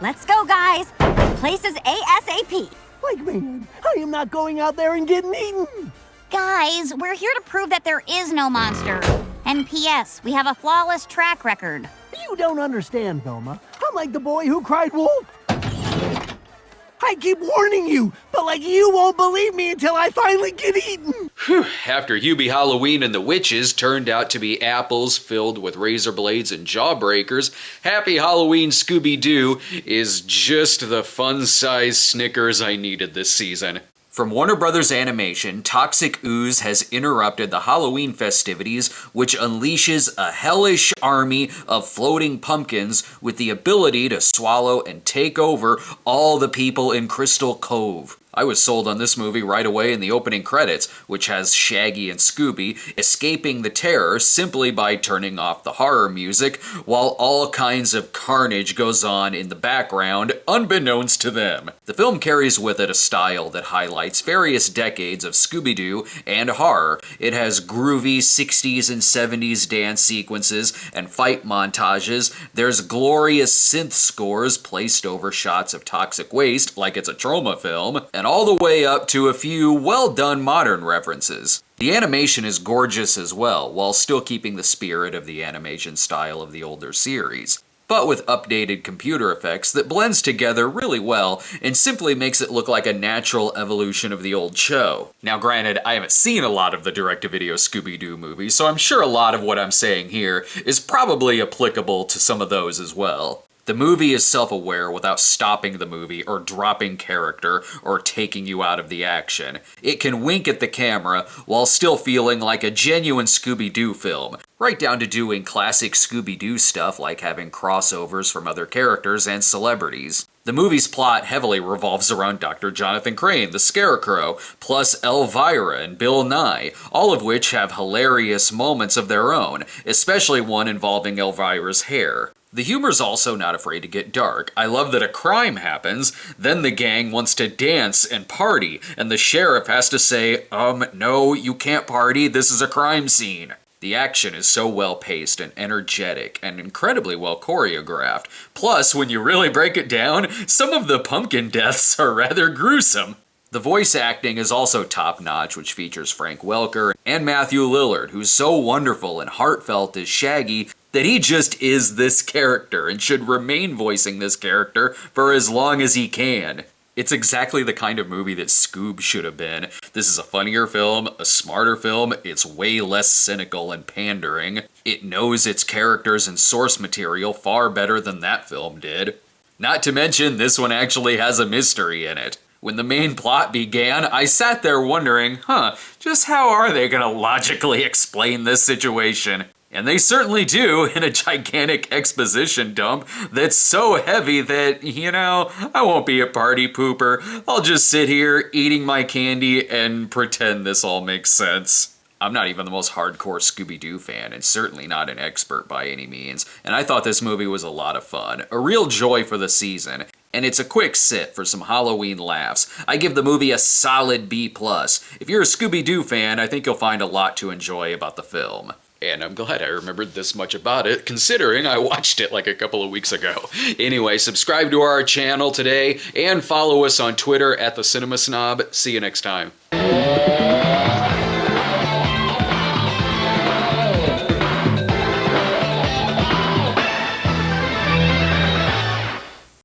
Let's go, guys. Places ASAP. Like, man, I am not going out there and getting eaten. Guys, we're here to prove that there is no monster. And P.S., we have a flawless track record. You don't understand, Velma. I'm like the boy who cried wolf. I keep warning you, but like you won't believe me until I finally get eaten. Whew. After Hubie Halloween and the Witches turned out to be apples filled with razor blades and jawbreakers, Happy Halloween Scooby-Doo is just the fun-sized Snickers I needed this season. From Warner Brothers Animation, Toxic Ooze has interrupted the Halloween festivities, which unleashes a hellish army of floating pumpkins with the ability to swallow and take over all the people in Crystal Cove. I was sold on this movie right away in the opening credits, which has Shaggy and Scooby escaping the terror simply by turning off the horror music, while all kinds of carnage goes on in the background, unbeknownst to them. The film carries with it a style that highlights various decades of Scooby-Doo and horror. It has groovy 60s and 70s dance sequences and fight montages. There's glorious synth scores placed over shots of toxic waste like it's a trauma film, and all the way up to a few well-done modern references. The animation is gorgeous as well, while still keeping the spirit of the animation style of the older series, but with updated computer effects that blends together really well and simply makes it look like a natural evolution of the old show. Now granted, I haven't seen a lot of the direct-to-video Scooby-Doo movies, so I'm sure a lot of what I'm saying here is probably applicable to some of those as well. The movie is self-aware without stopping the movie or dropping character or taking you out of the action. It can wink at the camera while still feeling like a genuine Scooby-Doo film, right down to doing classic Scooby-Doo stuff like having crossovers from other characters and celebrities. The movie's plot heavily revolves around Dr. Jonathan Crane, the Scarecrow, plus Elvira and Bill Nye, all of which have hilarious moments of their own, especially one involving Elvira's hair. The humor's also not afraid to get dark. I love that a crime happens, then the gang wants to dance and party, and the sheriff has to say, no, you can't party, this is a crime scene. The action is so well paced and energetic and incredibly well choreographed. Plus, when you really break it down, some of the pumpkin deaths are rather gruesome. The voice acting is also top-notch, which features Frank Welker and Matthew Lillard, who's so wonderful and heartfelt as Shaggy that he just is this character and should remain voicing this character for as long as he can. It's exactly the kind of movie that Scoob should have been. This is a funnier film, a smarter film, it's way less cynical and pandering. It knows its characters and source material far better than that film did. Not to mention, this one actually has a mystery in it. When the main plot began, I sat there wondering, just how are they gonna logically explain this situation? And they certainly do in a gigantic exposition dump that's so heavy that, I won't be a party pooper. I'll just sit here eating my candy and pretend this all makes sense. I'm not even the most hardcore Scooby-Doo fan, and certainly not an expert by any means, and I thought this movie was a lot of fun, a real joy for the season, and it's a quick sit for some Halloween laughs. I give the movie a solid B+. If you're a Scooby-Doo fan, I think you'll find a lot to enjoy about the film. And I'm glad I remembered this much about it, considering I watched it like a couple of weeks ago. Anyway, subscribe to our channel today, and follow us on Twitter @TheCinemaSnob. See you next time.